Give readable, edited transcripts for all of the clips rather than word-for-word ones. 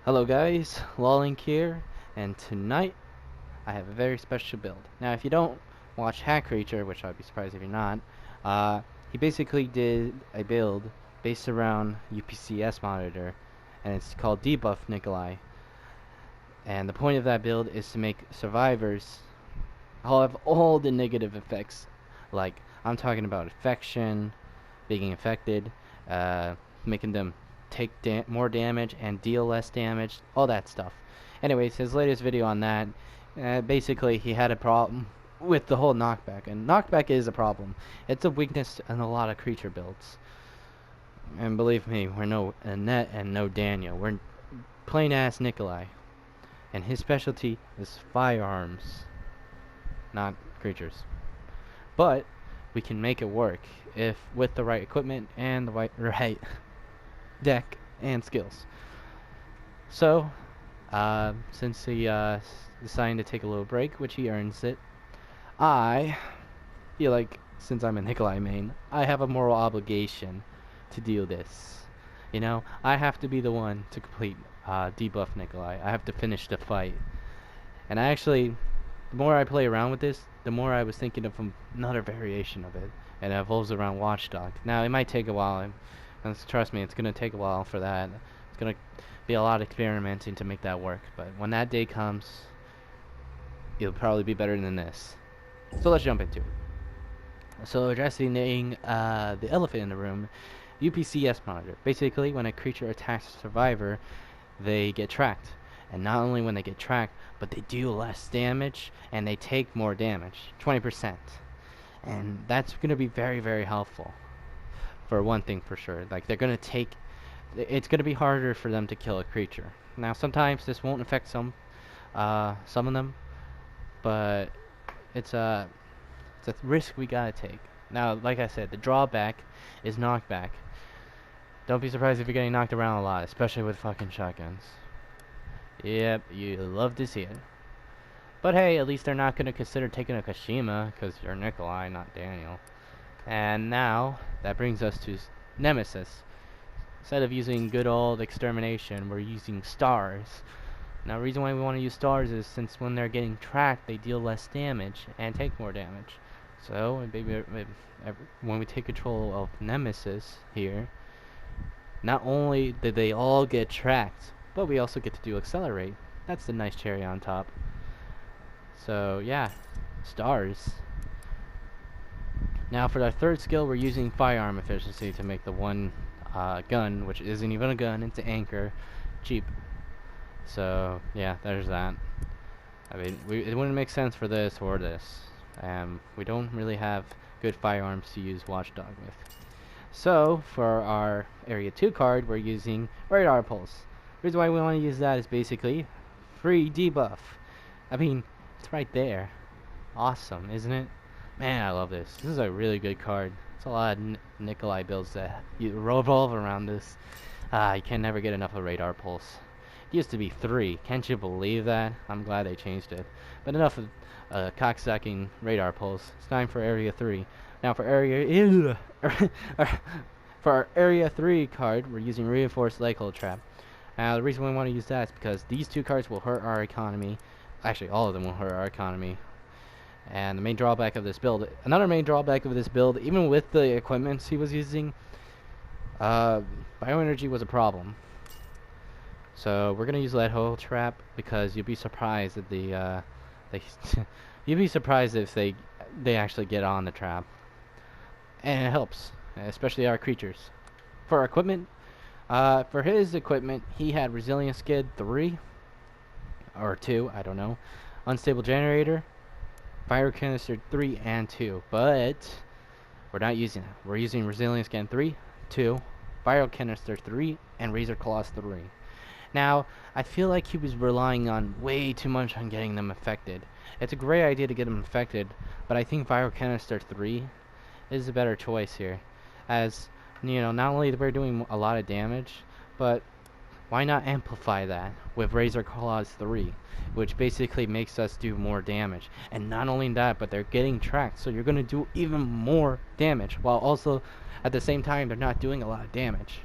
Hello guys, Lawlink here, and tonight I have a very special build. Now if you don't watch HatCreature, which I'd be surprised if you're not, he basically did a build based around UPCS monitor, and it's called Debuff Nicholai. And the point of that build is to make survivors have all the negative effects, like I'm talking about infection, being infected, making them take more damage and deal less damage, all that stuff. Anyways, his latest video on that, basically he had a problem with the whole knockback, and knockback is a problem. It's a weakness in a lot of creature builds. And believe me, we're no Annette and no Daniel. We're plain ass Nicholai, and his specialty is firearms, not creatures. But we can make it work if with the right equipment and the right deck and skills. So, since he decided to take a little break, which he earns it, I feel like since I'm a Nicholai main, I have a moral obligation to do this. You know, I have to be the one to complete debuff Nicholai. I have to finish the fight. And I actually, the more I play around with this, the more I was thinking of another variation of it, and it evolves around Watchdog. Now, it might take a while. Trust me, it's going to take a while for that. It's going to be a lot of experimenting to make that work. But when that day comes, it'll probably be better than this. So let's jump into it. So addressing the elephant in the room, UPCS monitor. Basically, when a creature attacks a survivor, they get tracked. And not only when they get tracked, but they do less damage and they take more damage, 20%. And that's going to be very, very helpful. For one thing for sure, like they're going to take, it's going to be harder for them to kill a creature. Now sometimes this won't affect some of them, but it's a risk we gotta take. Now, like I said, the drawback is knockback. Don't be surprised if you're getting knocked around a lot, especially with fucking shotguns. Yep, you love to see it. But hey, at least they're not gonna consider taking a Kashima, because you're Nicholai, not Daniel. And now, that brings us to Nemesis. Instead of using good old extermination, we're using stars. Now, the reason why we want to use stars is since when they're getting tracked, they deal less damage and take more damage. So, when we take control of Nemesis here, not only did they all get tracked, but we also get to do accelerate. That's the nice cherry on top. So, yeah, stars. Now for our third skill, we're using firearm efficiency to make the one gun, which isn't even a gun, it's an anchor, cheap. So yeah, there's that. I mean, it wouldn't make sense for this or this. We don't really have good firearms to use Watchdog with. So for our Area 2 card, we're using Radar Pulse. The reason why we want to use that is basically free debuff. I mean, it's right there. Awesome, isn't it? Man, I love this. This is a really good card. It's a lot of Nicholai builds that you revolve around this. You can never get enough of Radar Pulse. It used to be 3. Can't you believe that? I'm glad they changed it. But enough of cocksucking Radar Pulse. It's time for Area 3. Now for for our Area 3 card, we're using Reinforced Leg Hold Trap. Now the reason we want to use that is because these two cards will hurt our economy. Actually, all of them will hurt our economy. And the main drawback of this build, another main drawback of this build, even with the equipment he was using, bioenergy was a problem. So we're gonna use Lead Hole Trap because you'd be surprised that you'd be surprised if they actually get on the trap, and it helps, especially our creatures. For our equipment, for his equipment, he had Resilience Skid 3 or 2, I don't know, Unstable Generator, Fire Canister 3 and 2, but we're not using that. We're using Resilience Scan 3, 2, Fire Canister 3, and Razor Claws 3. Now, I feel like he was relying on way too much on getting them affected. It's a great idea to get them affected, but I think Fire Canister 3 is a better choice here. As, you know, not only we're doing a lot of damage, but why not amplify that with Razor Claws 3, which basically makes us do more damage. And not only that, but they're getting tracked, so you're going to do even more damage, while also, at the same time, they're not doing a lot of damage.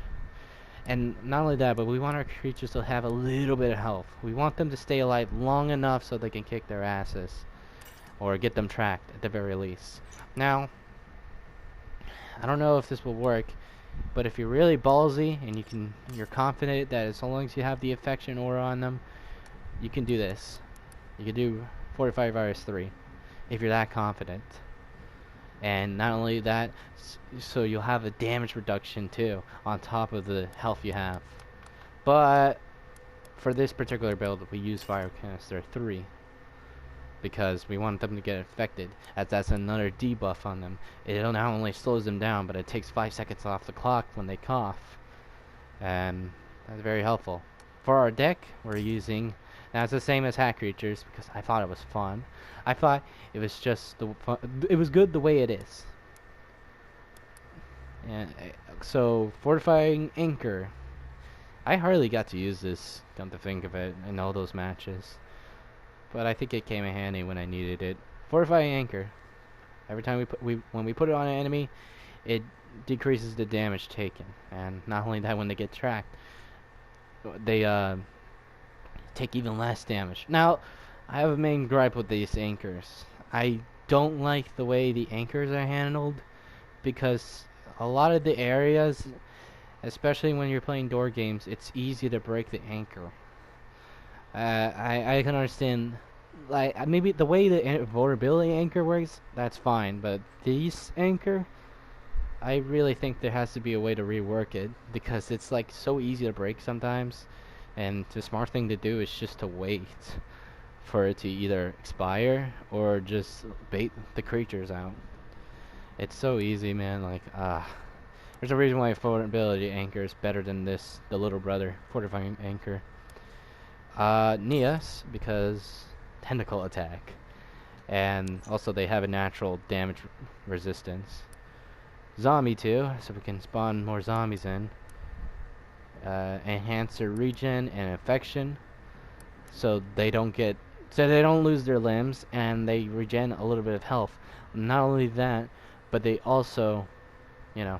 And not only that, but we want our creatures to have a little bit of health. We want them to stay alive long enough so they can kick their asses. Or get them tracked, at the very least. Now, I don't know if this will work, but if you're really ballsy and you're confident that as long as you have the affection aura on them, you can do this. You can do 45 virus 3 if you're that confident. And not only that, so you'll have a damage reduction too on top of the health you have. But for this particular build, we use Fire Canister 3 because we want them to get affected, as that's another debuff on them. It not only slows them down, but it takes 5 seconds off the clock when they cough, and that's very helpful. For our deck, we're using, now it's the same as HatCreatures because I thought it was fun. I thought it was just it was good the way it is. And so Fortifying Anchor, I hardly got to use this, come to think of it, in all those matches. But I think it came in handy when I needed it. Fortifying Anchor. Every time when we put it on an enemy, it decreases the damage taken. And not only that, when they get tracked, they take even less damage. Now, I have a main gripe with these anchors. I don't like the way the anchors are handled because a lot of the areas, especially when you're playing door games, it's easy to break the anchor. I can understand, like, maybe the way the vulnerability anchor works, that's fine, but these anchor, I really think there has to be a way to rework it because it's like so easy to break sometimes, and the smart thing to do is just to wait for it to either expire or just bait the creatures out. It's so easy, man. Like, there's a reason why vulnerability anchor is better than this, the little brother fortifying anchor. Neas, because tentacle attack, and also they have a natural damage resistance. Zombie too, so we can spawn more zombies in. Enhancer regen and infection, so they don't lose their limbs and they regen a little bit of health. Not only that, but they also, you know,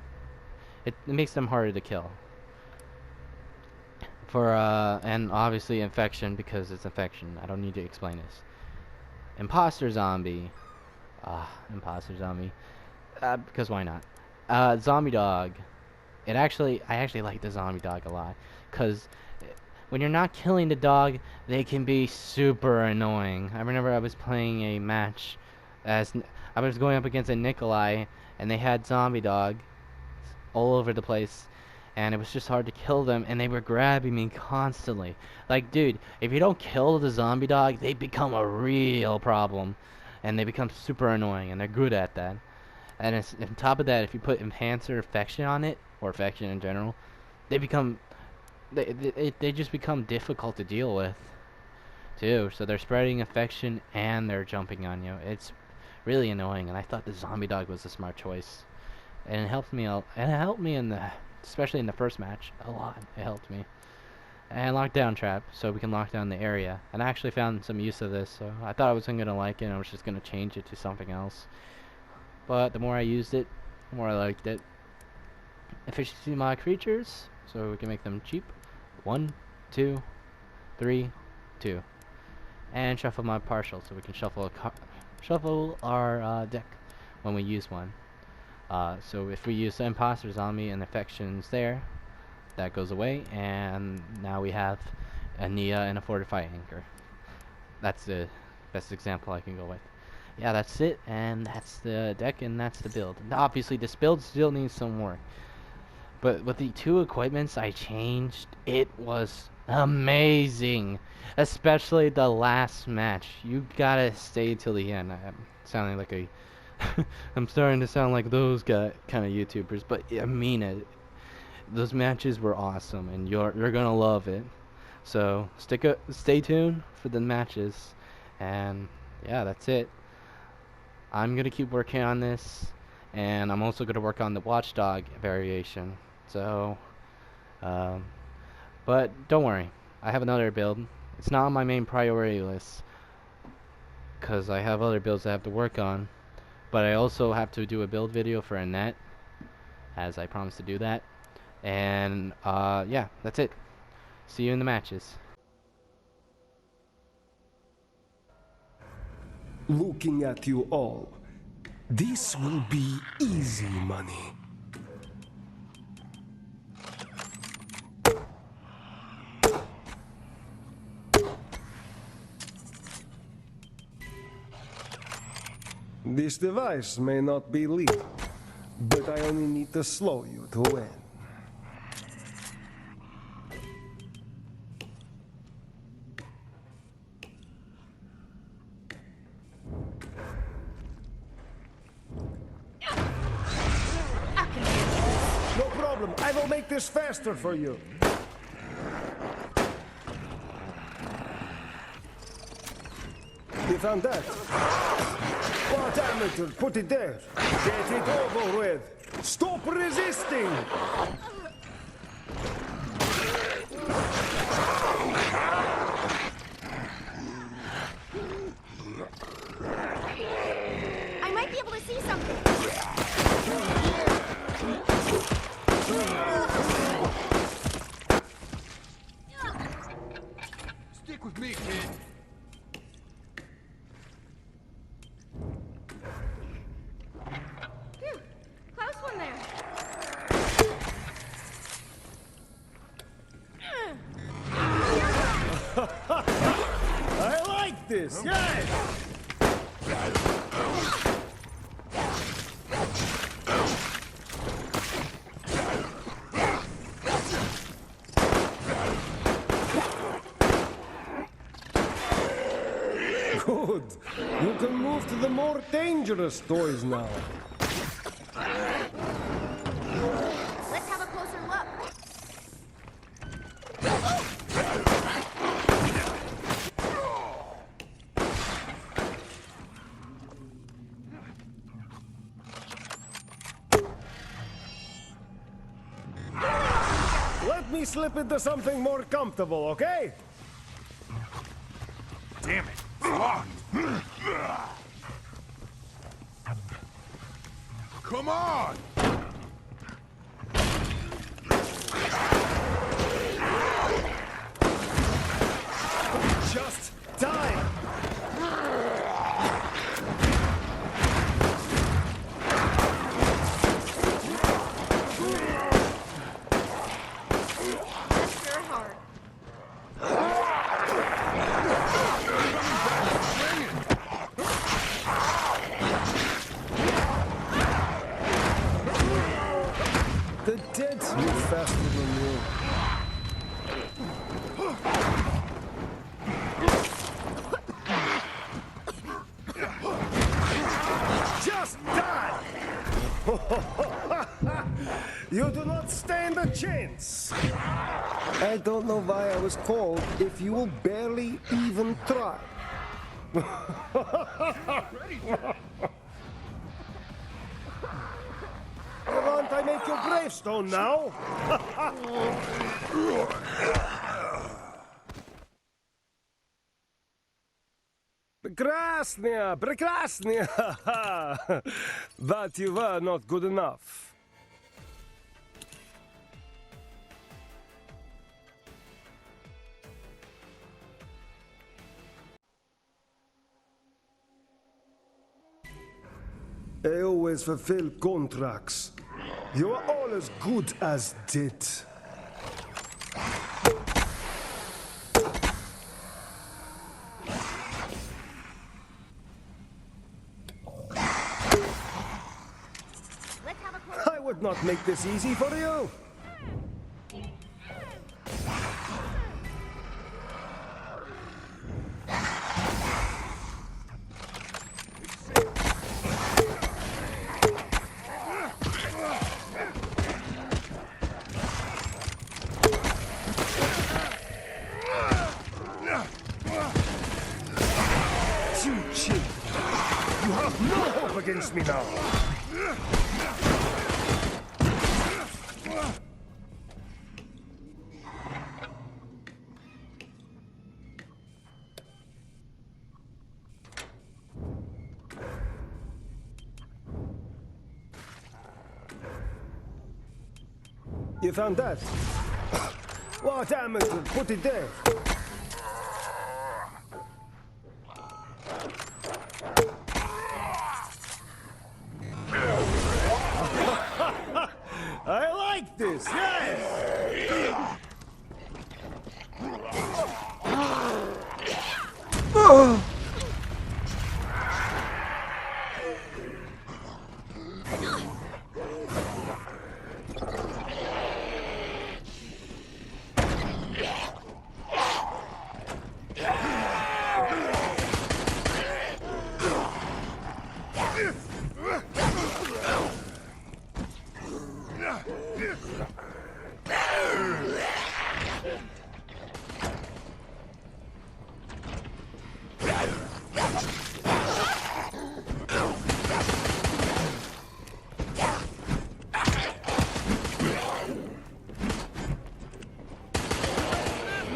it makes them harder to kill. For and obviously infection because it's infection. I don't need to explain this. Imposter zombie. Imposter zombie. Because why not? Zombie dog. I actually like the zombie dog a lot, cause when you're not killing the dog, they can be super annoying. I remember I was playing a match, I was going up against a Nicholai, and they had zombie dog all over the place, and it was just hard to kill them, and they were grabbing me constantly. Like, dude, if you don't kill the zombie dog, they become a real problem, and they become super annoying, and they're good at that. And on top of that, if you put enhancer affection on it, or affection in general, they just become difficult to deal with too. So they're spreading affection and they're jumping on you. It's really annoying, and I thought the zombie dog was a smart choice, and it helped me out. And it helped me especially in the first match, a lot. It helped me. And lockdown trap, so we can lock down the area. And I actually found some use of this, so I thought I wasn't gonna like it. I was just gonna change it to something else. But the more I used it, the more I liked it. Efficiency mod creatures, so we can make them cheap. 1, 2, 3, 2. And shuffle mod partial, so we can shuffle our deck when we use one. So if we use the imposter zombie and affections there, that goes away, and now we have a Nia and a fortify anchor. That's the best example I can go with. Yeah, that's it, and that's the deck, and that's the build. Obviously, this build still needs some work, but with the 2 equipments I changed, it was amazing. Especially the last match. You gotta stay till the end. I'm sounding like a I'm starting to sound like those kind of YouTubers, but I mean it. Those matches were awesome, and you're gonna love it. So stay tuned for the matches, and yeah, that's it. I'm gonna keep working on this, and I'm also gonna work on the watchdog variation. So, but don't worry, I have another build. It's not on my main priority list because I have other builds I have to work on. But I also have to do a build video for a net, as I promised to do that. And yeah, that's it. See you in the matches. Looking at you all, this will be easy money. This device may not be lethal, but I only need to slow you to win. No problem. I will make this faster for you. You found that? What amateur? Put it there. Get it over with. Stop resisting! I might be able to see something. Stick with me, kid. Phew, close one there. I like this, yes! Good. You can move to the more dangerous toys now. Let's have a closer look. Let me slip into something more comfortable, okay? Damn it. Locked. Come on! Just time! That's sure hard. The dead move faster than you. Just die! You do not stand a chance. I don't know why I was called if you will barely even try. Won't I make your gravestone now? Прекрасная! But you were not good enough. I always fulfill contracts. You are all as good as dead. Let's have a closer I would not make this easy for you. Too cheap. You have no hope against me now. You found that? What amateur? Put it there. I like this, yes!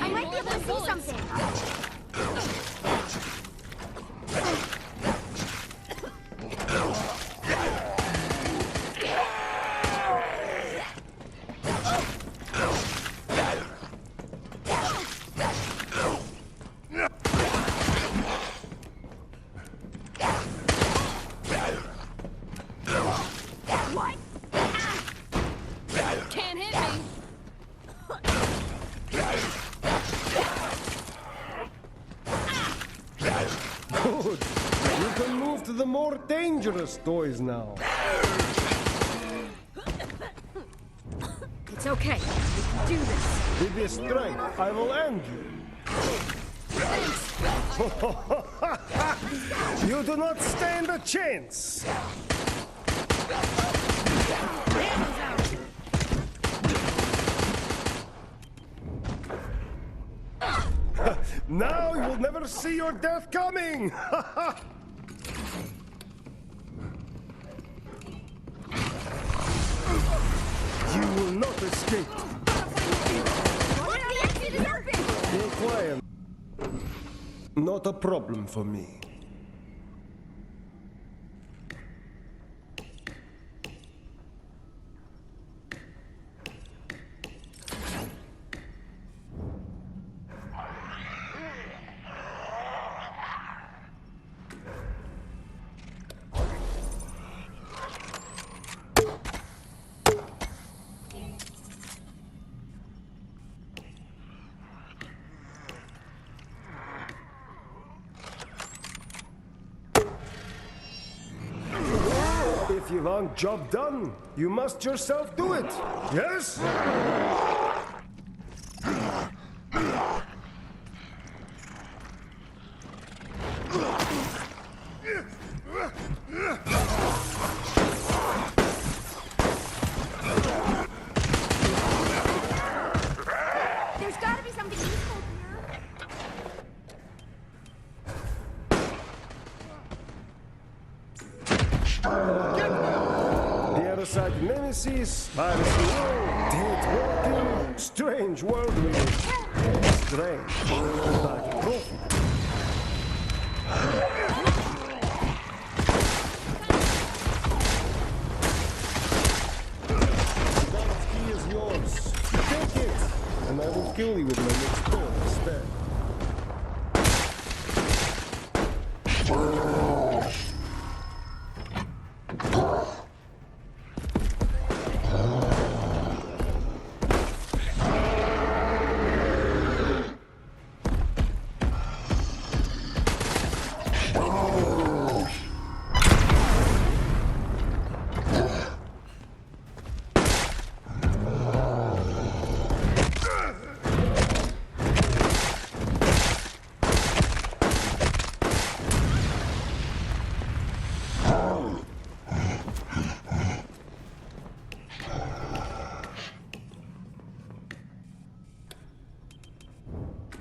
I might be able to see something. What? Can't hit me. Good. You can move to the more dangerous toys now. It's okay. We can do this. With this strength, I will end you. You do not stand a chance. Now you will never see your death coming. You will not escape. What? The exit is open! Be quiet. Not a problem for me. If you want job done, you must yourself do it. Yes? There's gotta be something useful here. The other side nemesis, virus dead walking, strange world we live. Strange, but trophy. That key is yours. Take it, and I will kill you with my next ball instead.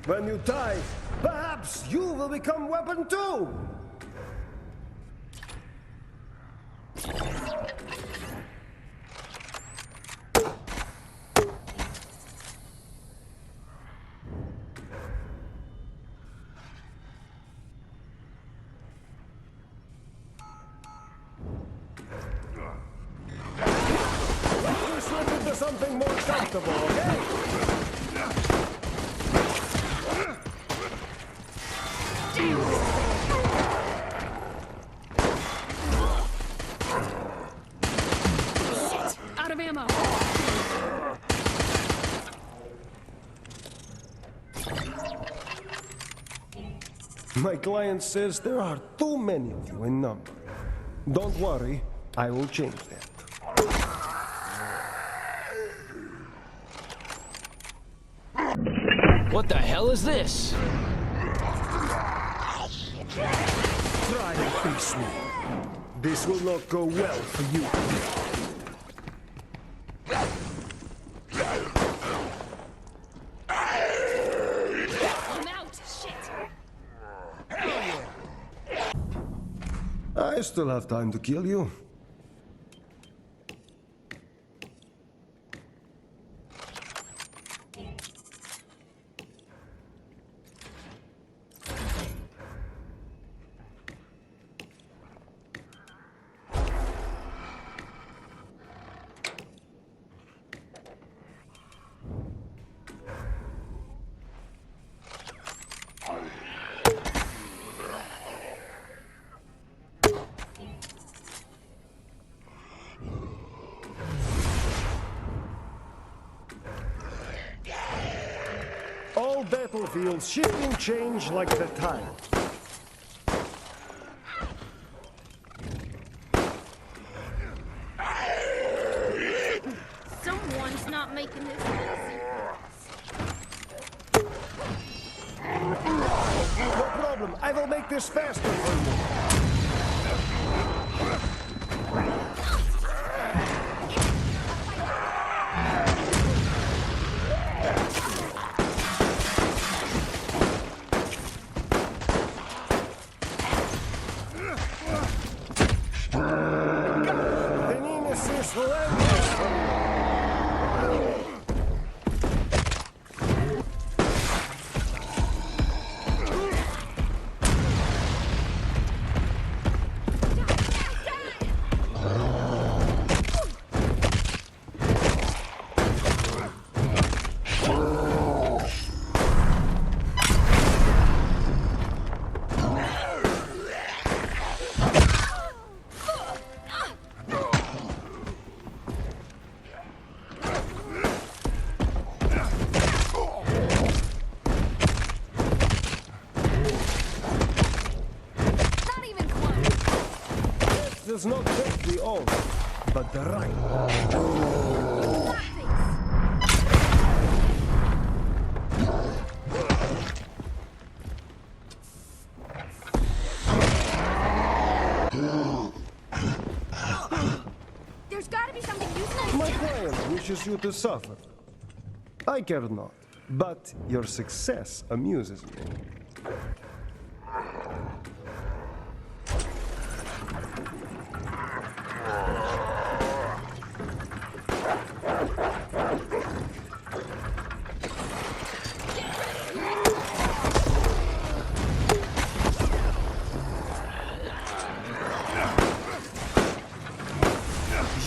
When you die, perhaps you will become weapon too! This led into something more comfortable, okay? Out of ammo. My client says there are too many of you in number. Don't worry, I will change that. What the hell is this? Try and face me. This will not go well for you. I'm out. Shit. I still have time to kill you. All battlefields shift and change like the tide. Someone's not making this easy. No problem, I will make this faster for you. The nemesis relentless. Not even close. Does not take the oath, but the right. There's gotta be something useful. My client wishes you to suffer. I care not, but your success amuses me.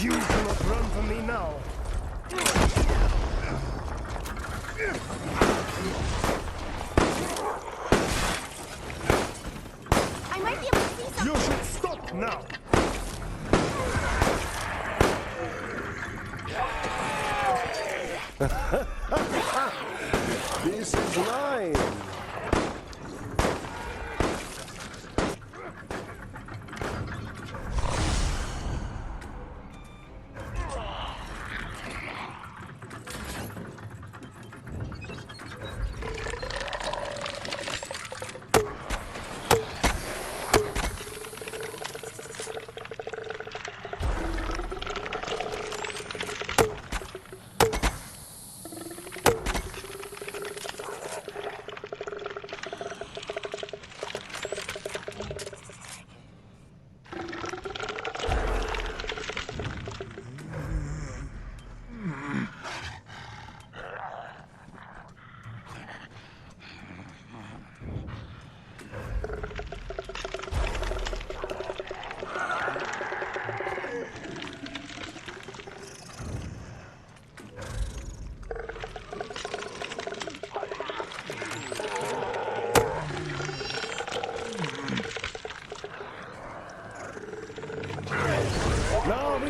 You cannot run from me now. I might be able to see something. You should stop now. This is mine.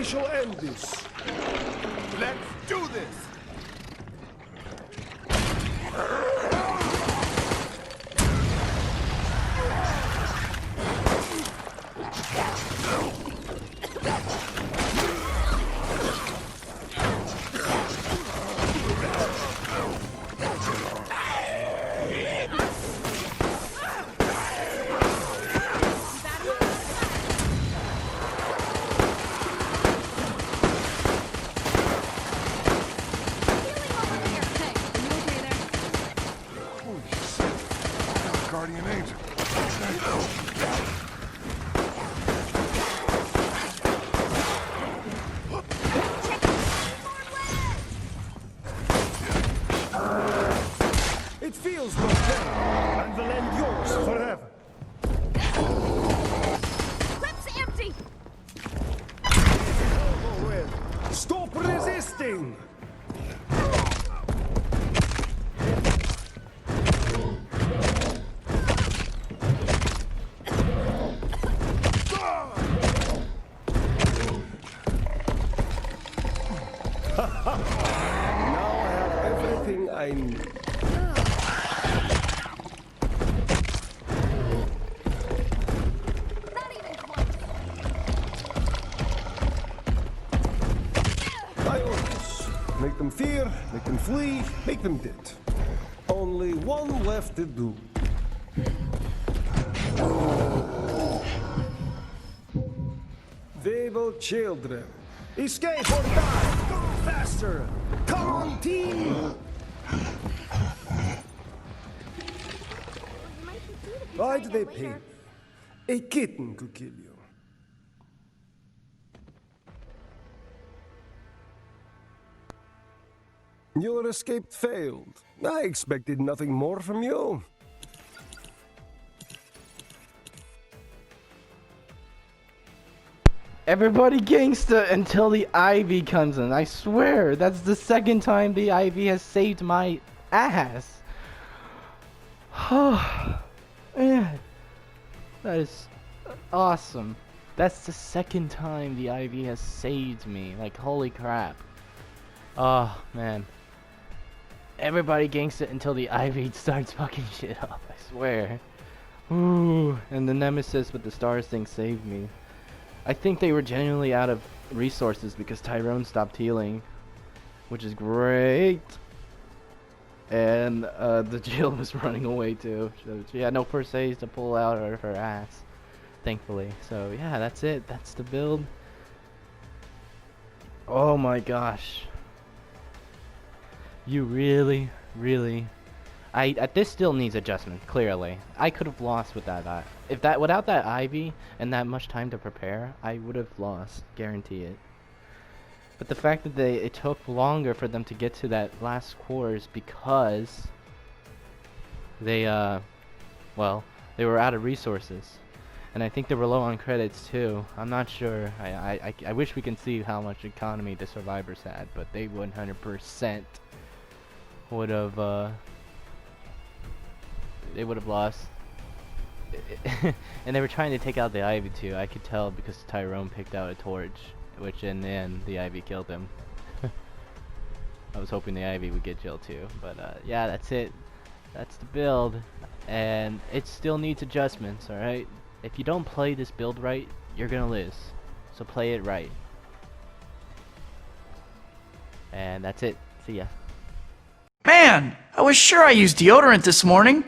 We shall end this. Let's do this! Guardian angel. It feels no better, and will end yours forever. Clip's empty! Over with. Stop resisting! Now I have everything I need. Not even close. Priorities. Make them fear, make them flee, make them dead. Only one left to do. Feeble children. Escape or die! Go faster! Come on, team! Why do they pay me? A kitten could kill you. Your escape failed. I expected nothing more from you. Everybody gangsta until the Ivy comes in. I swear, that's the second time the Ivy has saved my ass. Oh, man. That is awesome. That's the second time the Ivy has saved me. Like, holy crap. Oh, man. Everybody gangsta until the Ivy starts fucking shit up, I swear. Ooh, and the Nemesis with the stars thing saved me. I think they were genuinely out of resources because Tyrone stopped healing, which is great. And the Jill was running away too. So she had no first aids to pull out of her ass, thankfully. So yeah, that's it. That's the build. Oh my gosh. You really, this still needs adjustment. Clearly, I could have lost with that. Without that Ivy and that much time to prepare, I would have lost. Guarantee it. But the fact that it took longer for them to get to that last core is because they they were out of resources, and I think they were low on credits too. I'm not sure. I wish we can see how much economy the survivors had, but they 100% would have. They would have lost. And they were trying to take out the Ivy too. I could tell because Tyrone picked out a torch, which in the end the Ivy killed him. I was hoping the Ivy would get Jill too, but yeah, that's it. That's the build, and it still needs adjustments. All right, if you don't play this build right, you're gonna lose. So play it right. And that's it. See ya. Man, I was sure I used deodorant this morning.